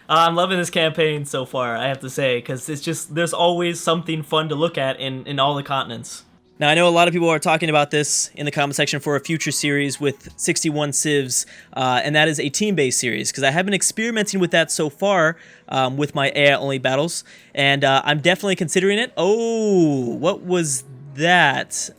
I'm loving this campaign so far, I have to say, because it's just there's always something fun to look at in all the continents. Now, I know a lot of people are talking about this in the comment section for a future series with 61 civs, and that is a team-based series, because I have been experimenting with that so far with my AI-only battles, and I'm definitely considering it. Oh, what was that?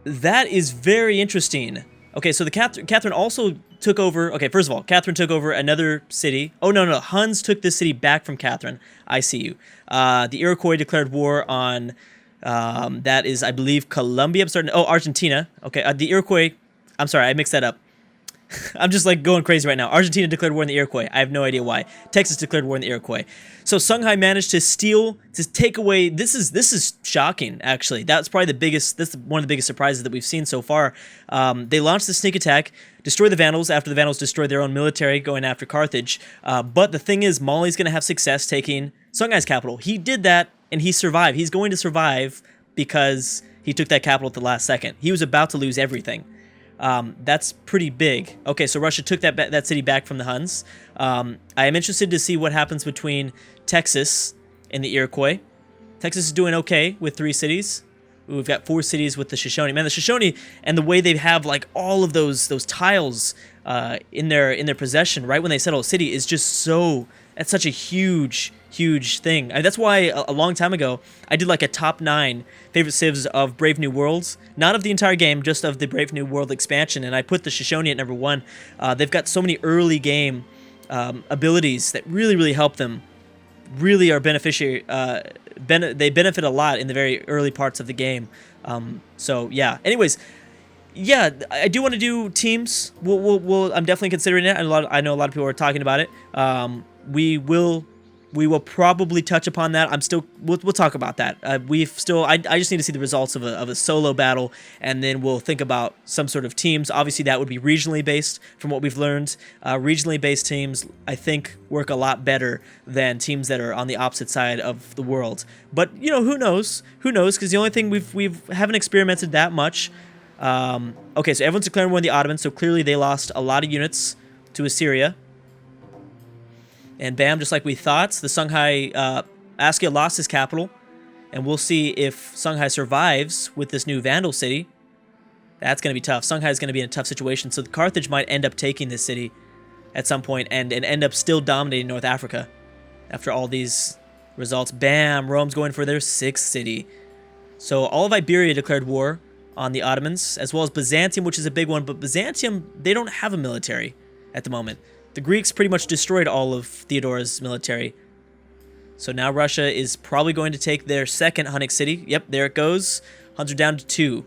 That is very interesting. Okay, so the Catherine also took over. Okay, first of all, Catherine took over another city. Oh no, no, Huns took this city back from Catherine. I see you. The Iroquois declared war on. That is, I believe, Colombia. I'm starting. Oh, Argentina. Okay, the Iroquois. I'm sorry, I mixed that up. I'm just like going crazy right now. Argentina declared war on the Iroquois. I have no idea why. Texas declared war on the Iroquois. So Songhai managed to steal, to take away. This is shocking. Actually, that's probably the biggest. This is one of the biggest surprises that we've seen so far. They launched the sneak attack, destroy the Vandals after the Vandals destroyed their own military going after Carthage. But the thing is, Mali's going to have success taking Songhai's capital. He did that and he survived. He's going to survive because he took that capital at the last second. He was about to lose everything. That's pretty big. Okay, so Russia took that city back from the Huns. I am interested to see what happens between Texas and the Iroquois. Texas is doing okay with 3 cities. We've got 4 cities with the Shoshone. Man, the Shoshone and the way they have like all of those tiles in their possession right when they settle a city is just so. That's such a huge thing. That's why a long time ago I did like a top 9 favorite civs of Brave New Worlds, not of the entire game, just of the Brave New World expansion, and I put the Shoshone at number 1. They've got so many early game abilities that really help them. Really are beneficiary. They benefit a lot in the very early parts of the game. So yeah. Anyways, yeah, I do want to do teams. I'm definitely considering it. I know a lot of people are talking about it. We will probably touch upon that. We'll talk about that. I just need to see the results of a solo battle, and then we'll think about some sort of teams. Obviously, that would be regionally based from what we've learned. Regionally based teams, I think, work a lot better than teams that are on the opposite side of the world. But, who knows? Who knows? Because the only thing we haven't experimented that much. Okay, so everyone's declaring war on the Ottomans, so clearly they lost a lot of units to Assyria. And bam, just like we thought, the Songhai, Askia lost his capital. And we'll see if Songhai survives with this new Vandal city. That's going to be tough. Songhai is going to be in a tough situation. So Carthage might end up taking this city at some point and end up still dominating North Africa after all these results. Bam, Rome's going for their 6th city. So all of Iberia declared war on the Ottomans, as well as Byzantium, which is a big one. But Byzantium, they don't have a military at the moment. The Greeks pretty much destroyed all of Theodora's military. So now Russia is probably going to take their 2nd Hunnic city. Yep, there it goes. Huns are down to 2.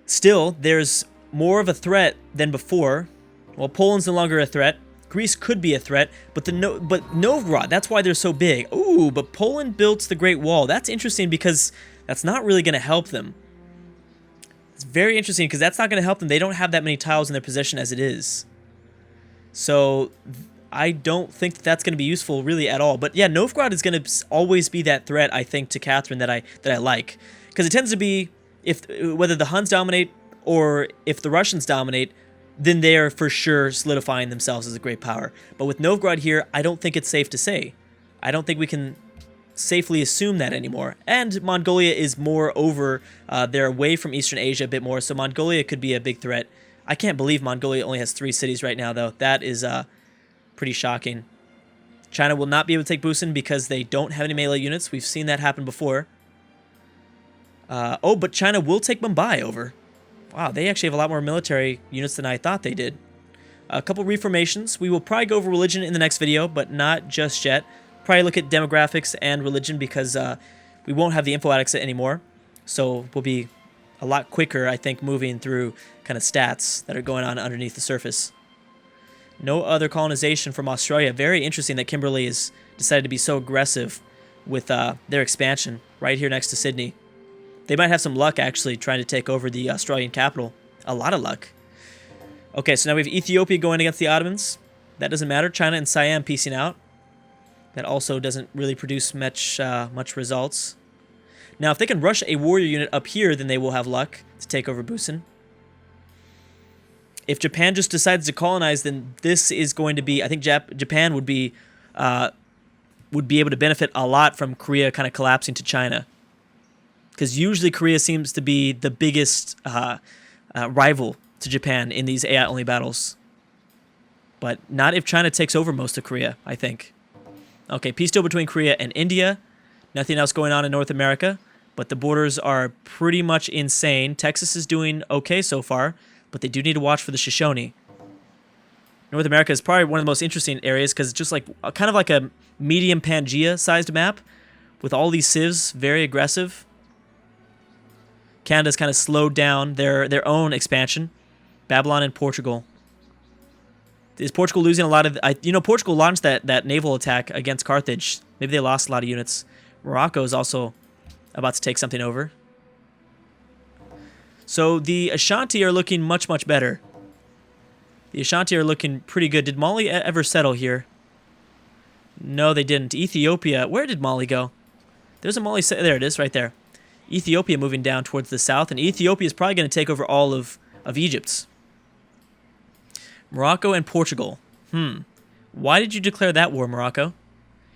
Still, there's more of a threat than before. Well, Poland's no longer a threat. Greece could be a threat, but Novgorod, that's why they're so big. Ooh, but Poland built the Great Wall. That's interesting because that's not really going to help them. It's very interesting because that's not going to help them. They don't have that many tiles in their possession as it is. So I don't think that's going to be useful really at all. But yeah, Novgorod is going to always be that threat, I think, to Catherine that I like. Because it tends to be, whether the Huns dominate or if the Russians dominate, then they are for sure solidifying themselves as a great power. But with Novgorod here, I don't think it's safe to say. I don't think we can safely assume that anymore. And Mongolia is more over, they're away from Eastern Asia a bit more, so Mongolia could be a big threat. I can't believe Mongolia only has 3 cities right now, though. That is pretty shocking. China will not be able to take Busan because they don't have any melee units. We've seen that happen before. Oh, but China will take Mumbai over. Wow, they actually have a lot more military units than I thought they did. A couple reformations. We will probably go over religion in the next video, but not just yet. Probably look at demographics and religion because we won't have the info addicts anymore. So we'll be a lot quicker, I think, moving through kind of stats that are going on underneath the surface. No other colonization from Australia. Very interesting that Kimberley has decided to be so aggressive with their expansion right here next to Sydney. They might have some luck, actually, trying to take over the Australian capital. A lot of luck. Okay, so now we have Ethiopia going against the Ottomans. That doesn't matter. China and Siam piecing out. That also doesn't really produce much results. Now, if they can rush a warrior unit up here, then they will have luck to take over Busan. if Japan just decides to colonize, then this is going to be, I think Japan would be able to benefit a lot from Korea kind of collapsing to China. Because usually Korea seems to be the biggest rival to Japan in these AI-only battles. But not if China takes over most of Korea, I think. Okay, peace deal between Korea and India. Nothing else going on in North America. But the borders are pretty much insane. Texas is doing okay so far, but they do need to watch for the Shoshone. North America is probably one of the most interesting areas because it's just like kind of like a medium Pangea-sized map with all these civs, very aggressive. Canada's kind of slowed down their own expansion. Babylon and Portugal. Is Portugal losing a lot of... Portugal launched that naval attack against Carthage. Maybe they lost a lot of units. Morocco is also about to take something over. So the Ashanti are looking much, much better. The Ashanti are looking pretty good. Did Mali ever settle here? No, they didn't. Ethiopia. Where did Mali go? There's a Mali... There it is, right there. Ethiopia moving down towards the south. And Ethiopia is probably going to take over all of Egypt. Morocco and Portugal. Why did you declare that war, Morocco?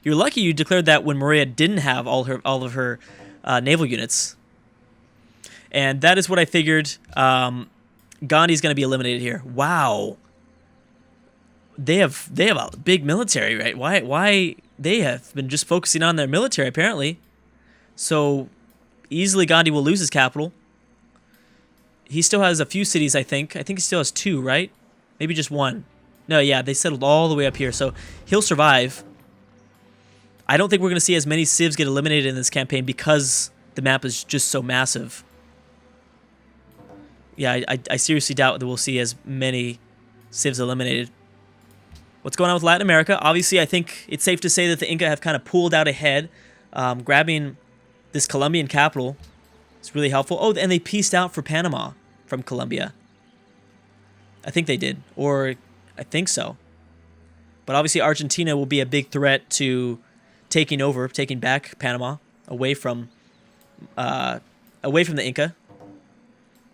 You're lucky you declared that when Maria didn't have all of her naval units. And that is what I figured. Gandhi's going to be eliminated here. Wow. They have a big military, right? Why they have been just focusing on their military apparently. So easily Gandhi will lose his capital. He still has a few cities, I think. I think he still has 2, right? Maybe just 1. No, yeah, they settled all the way up here, so he'll survive. I don't think we're going to see as many civs get eliminated in this campaign because the map is just so massive. Yeah, I seriously doubt that we'll see as many civs eliminated. What's going on with Latin America? Obviously, I think it's safe to say that the Inca have kind of pulled out ahead. Grabbing this Colombian capital is really helpful. Oh, and they pieced out for Panama from Colombia. I think they did, or I think so. But obviously Argentina will be a big threat to taking back Panama away from the Inca.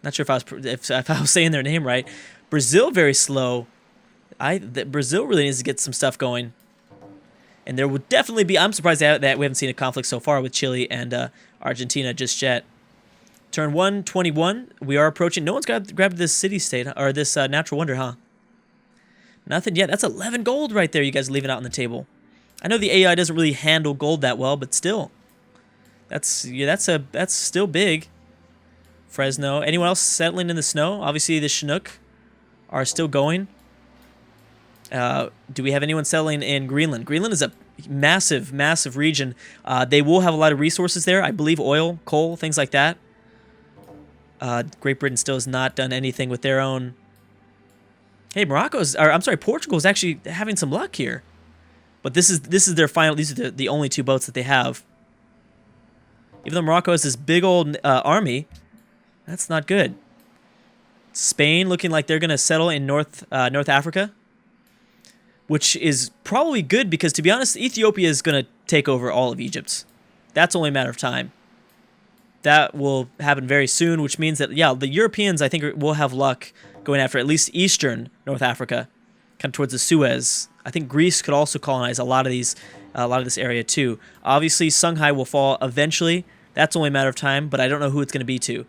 Not sure if I was saying their name right. Brazil very slow. Brazil really needs to get some stuff going. And there would definitely be... I'm surprised that we haven't seen a conflict so far with Chile and Argentina just yet. Turn 121. We are approaching... No one's grabbed this city-state, or this natural wonder, huh? Nothing yet. That's 11 gold right there you guys are leaving out on the table. I know the AI doesn't really handle gold that well, but still. That's still big. Fresno. Anyone else settling in the snow? Obviously, the Chinook are still going. Do we have anyone settling in Greenland? Greenland is a massive, massive region. They will have a lot of resources there. I believe oil, coal, things like that. Great Britain still has not done anything with their own. Hey, Portugal's actually having some luck here. But this is their final. These are the only 2 boats that they have. Even though Morocco has this big old army, that's not good. Spain looking like they're going to settle in North Africa, which is probably good because, to be honest, Ethiopia is going to take over all of Egypt. That's only a matter of time. That will happen very soon, which means that, yeah, the Europeans, I think, will have luck going after at least eastern North Africa, kind of towards the Suez. I think Greece could also colonize a lot of this area too. Obviously, Songhai will fall eventually. That's only a matter of time, but I don't know who it's going to be to.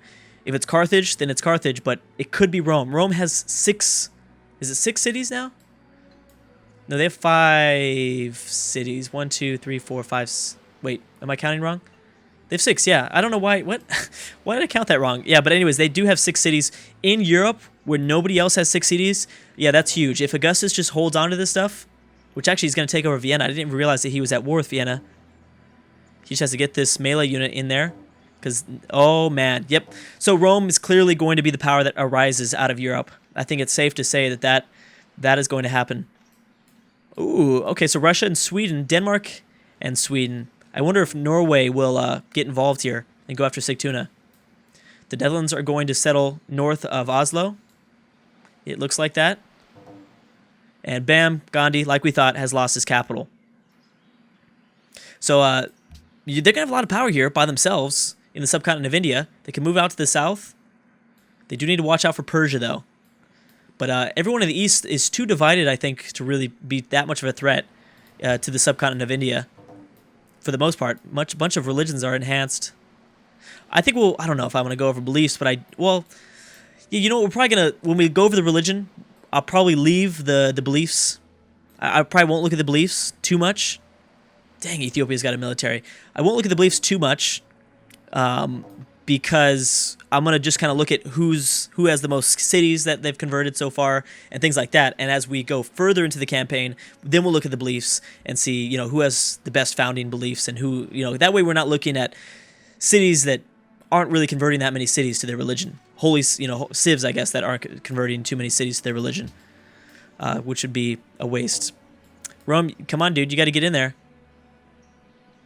If it's Carthage, then it's Carthage, but it could be Rome. Rome has 6... Is it 6 cities now? No, they have 5 cities. 1, 2, 3, 4, 5... Wait, am I counting wrong? They have 6, yeah. I don't know why. What? Why did I count that wrong? Yeah, but anyways, they do have 6 cities. In Europe, where nobody else has 6 cities, yeah, that's huge. If Augustus just holds on to this stuff, which actually is going to take over Vienna. I didn't even realize that he was at war with Vienna. He just has to get this melee unit in there. Because, oh man, yep. So Rome is clearly going to be the power that arises out of Europe. I think it's safe to say that is going to happen. Ooh, okay, so Russia and Sweden, Denmark and Sweden. I wonder if Norway will get involved here and go after Sigtuna. The Netherlands are going to settle north of Oslo. It looks like that. And bam, Gandhi, like we thought, has lost his capital. So they're going to have a lot of power here by themselves in the subcontinent of India. They can move out to the south. They do need to watch out for Persia, though. But everyone in the east is too divided, I think, to really be that much of a threat to the subcontinent of India. For the most part, bunch of religions are enhanced. I think I don't know if I want to go over beliefs, but you know what, we're probably going to, when we go over the religion, I'll probably leave the beliefs. I probably won't look at the beliefs too much. Dang, Ethiopia's got a military. I won't look at the beliefs too much because I'm going to just kind of look at who has the most cities that they've converted so far and things like that. And as we go further into the campaign, then we'll look at the beliefs and see, you know, who has the best founding beliefs and who, you know, that way we're not looking at cities that aren't really converting that many cities to their religion. Holy, you know, civs, I guess, that aren't converting too many cities to their religion, which would be a waste. Rome, come on, dude, you got to get in there.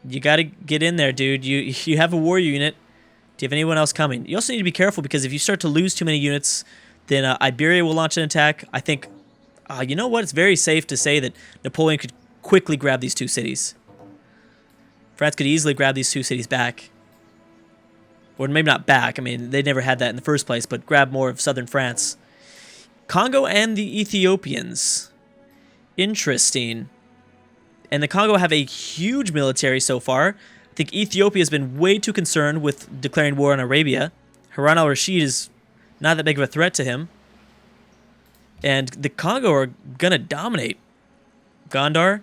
You got to get in there, dude. You have a war unit. Do you have anyone else coming? You also need to be careful because if you start to lose too many units, then Iberia will launch an attack. I think, you know what? It's very safe to say that Napoleon could quickly grab these 2 cities. France could easily grab these 2 cities back. Or maybe not back. I mean, they never had that in the first place, but grab more of southern France. Congo and the Ethiopians. Interesting. And the Congo have a huge military so far. I think Ethiopia has been way too concerned with declaring war on Arabia. Harun al-Rashid is not that big of a threat to him. And the Congo are going to dominate. Gondar,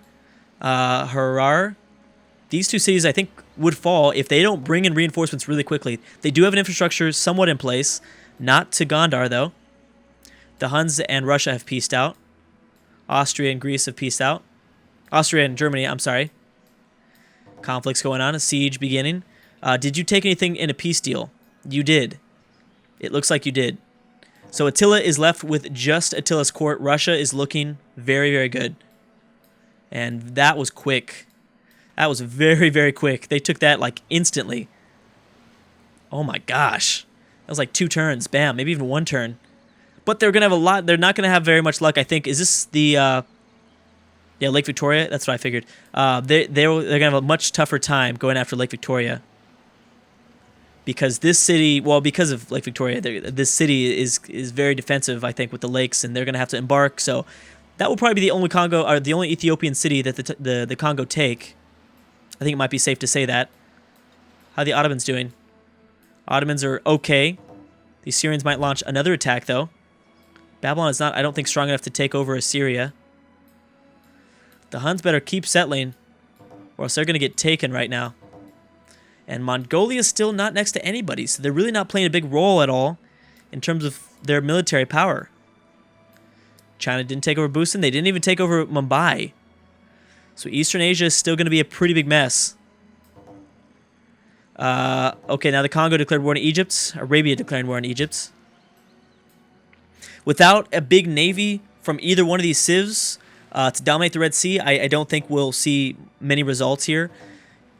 Harar, these 2 cities I think would fall if they don't bring in reinforcements really quickly. They do have an infrastructure somewhat in place. Not to Gondar, though. The Huns and Russia have peaced out. Austria and Greece have peaced out. Austria and Germany, I'm sorry. Conflicts going on, a siege beginning. Did you take anything in a peace deal? You did. It looks like you did. So Attila is left with just Attila's court. Russia is looking very, very good. And that was quick. That was very, very quick. They took that like instantly. Oh my gosh. That was like 2 turns. Bam. Maybe even 1 turn. But they're going to have a lot. They're not going to have very much luck, I think. Is this the... Yeah, Lake Victoria. That's what I figured. They're gonna have a much tougher time going after Lake Victoria because this city, well, because of Lake Victoria, this city is very defensive. I think with the lakes, and they're gonna have to embark. So that will probably be the only Congo or the only Ethiopian city that the Congo take. I think it might be safe to say that. How are the Ottomans doing? Ottomans are okay. The Assyrians might launch another attack though. Babylon is not, I don't think, strong enough to take over Assyria. The Huns better keep settling, or else they're going to get taken right now. And Mongolia is still not next to anybody, so they're really not playing a big role at all in terms of their military power. China didn't take over Busan. They didn't even take over Mumbai. So Eastern Asia is still going to be a pretty big mess. Okay, now the Congo declared war on Egypt. Arabia declared war on Egypt. Without a big navy from either one of these civs, to dominate the Red Sea, I don't think we'll see many results here.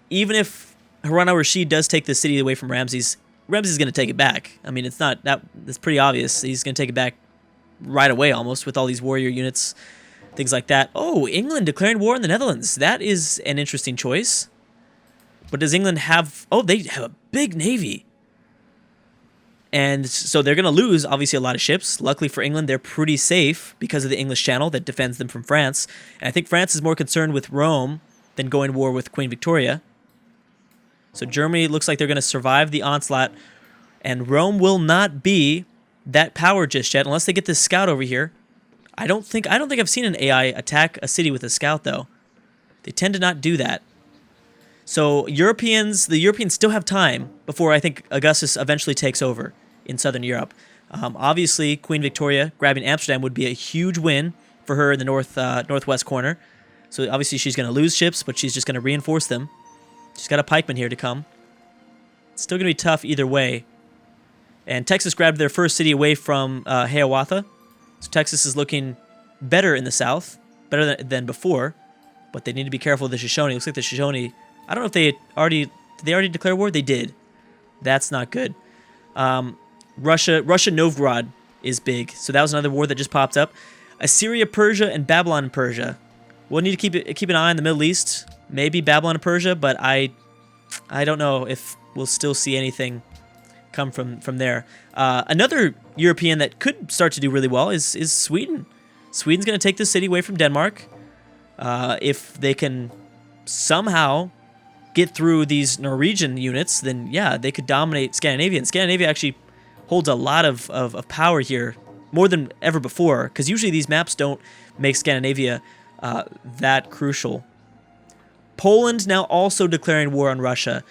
Even if Harun al-Rashid does take the city away from Ramses, Ramses is going to take it back. I mean, it's pretty obvious. He's going to take it back right away almost with all these warrior units, things like that. Oh, England declaring war on the Netherlands. That is an interesting choice. But does England have... Oh, they have a big navy. And so they're going to lose, obviously, a lot of ships. Luckily for England, they're pretty safe because of the English Channel that defends them from France. And I think France is more concerned with Rome than going to war with Queen Victoria. So Germany looks like they're going to survive the onslaught. And Rome will not be that power just yet unless they get this scout over here. I don't think I've seen an AI attack a city with a scout, though. They tend to not do that. So the Europeans still have time before I think Augustus eventually takes over in southern Europe. Obviously, Queen Victoria grabbing Amsterdam would be a huge win for her in the northwest corner. So obviously she's going to lose ships, but she's just going to reinforce them. She's got a pikeman here to come. It's still going to be tough either way. And Texas grabbed their first city away from Hiawatha. So Texas is looking better in the south, better than before. But they need to be careful of the Shoshone. It looks like the Shoshone... I don't know if did they already declare war? They did. That's not good. Russia Novgorod is big. So that was another war that just popped up. Assyria, Persia, and Babylon and Persia. We'll need to keep an eye on the Middle East. Maybe Babylon and Persia, but I don't know if we'll still see anything come from there. Another European that could start to do really well is Sweden. Sweden's going to take this city away from Denmark. If they can somehow get through these Norwegian units, then yeah, they could dominate Scandinavia. And Scandinavia actually holds a lot of power here, more than ever before, because usually these maps don't make Scandinavia that crucial. Poland now also declaring war on Russia.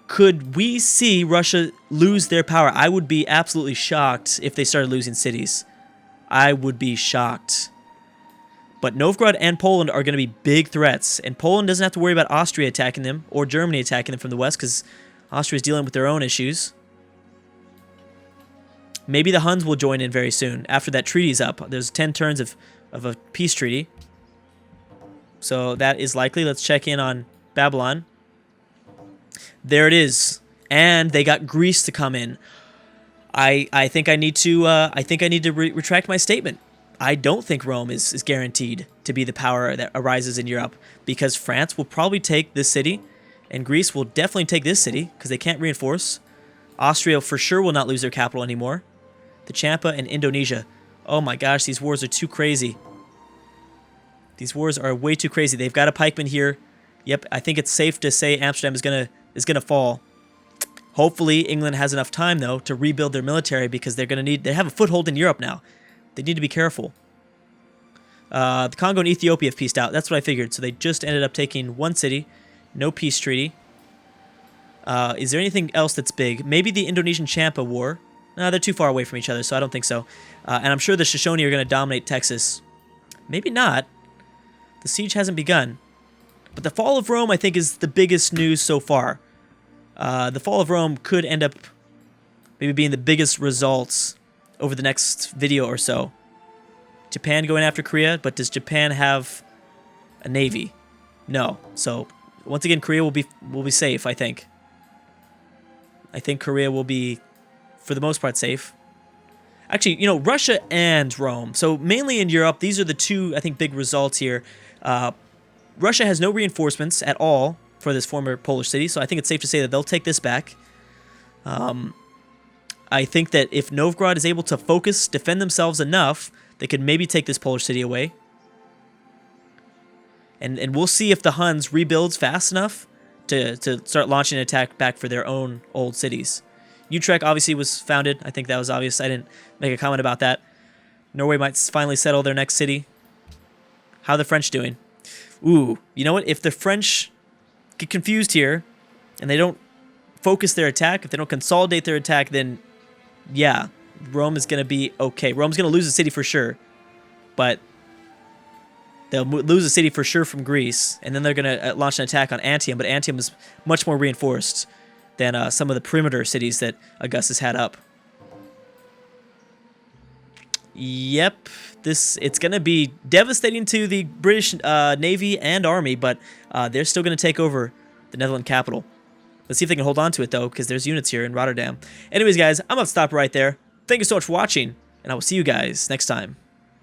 Could we see Russia lose their power? I would be absolutely shocked if they started losing cities. I would be shocked. But Novgorod and Poland are going to be big threats, and Poland doesn't have to worry about Austria attacking them or Germany attacking them from the west because Austria is dealing with their own issues. Maybe the Huns will join in very soon after that treaty's up. There's 10 turns of a peace treaty. So that is likely. Let's check in on Babylon. There it is. And they got Greece to come in. I think I need to retract my statement. I don't think Rome is guaranteed to be the power that arises in Europe, because France will probably take this city, and Greece will definitely take this city because they can't reinforce. Austria for sure will not lose their capital anymore. The Champa and Indonesia. Oh my gosh, these wars are too crazy. These wars are way too crazy. They've got a pikeman here. Yep, I think it's safe to say Amsterdam is gonna fall. Hopefully England has enough time though to rebuild their military, because they have a foothold in Europe now. They need to be careful. The Congo and Ethiopia have peaced out. That's what I figured. So they just ended up taking one city. No peace treaty. Is there anything else that's big? Maybe the Indonesian Champa War. No, they're too far away from each other, so I don't think so. And I'm sure the Shoshone are going to dominate Texas. Maybe not. The siege hasn't begun. But the fall of Rome, I think, is the biggest news so far. The fall of Rome could end up maybe being the biggest results over the next video or so. Japan going after Korea, but does Japan have a navy? No. So once again, Korea will be safe, I think. I think Korea will be, for the most part, safe. Actually, you know, Russia and Rome. So mainly in Europe, these are the two, I think, big results here. Russia has no reinforcements at all for this former Polish city, so I think it's safe to say that they'll take this back. I think that if Novgorod is able to focus, defend themselves enough, they could maybe take this Polish city away. And we'll see if the Huns rebuilds fast enough to start launching an attack back for their own old cities. Utrecht obviously was founded. I think that was obvious. I didn't make a comment about that. Norway might finally settle their next city. How are the French doing? Ooh, you know what? If the French get confused here and they don't focus their attack, if they don't consolidate their attack, then yeah, Rome is going to be okay. Rome's going to lose a city for sure, but they'll lose a city for sure from Greece, and then they're going to launch an attack on Antium, but Antium is much more reinforced than some of the perimeter cities that Augustus had up. Yep, it's going to be devastating to the British Navy and Army, but they're still going to take over the Netherlands capital. Let's see if they can hold on to it, though, because there's units here in Rotterdam. Anyways, guys, I'm going to stop right there. Thank you so much for watching, and I will see you guys next time.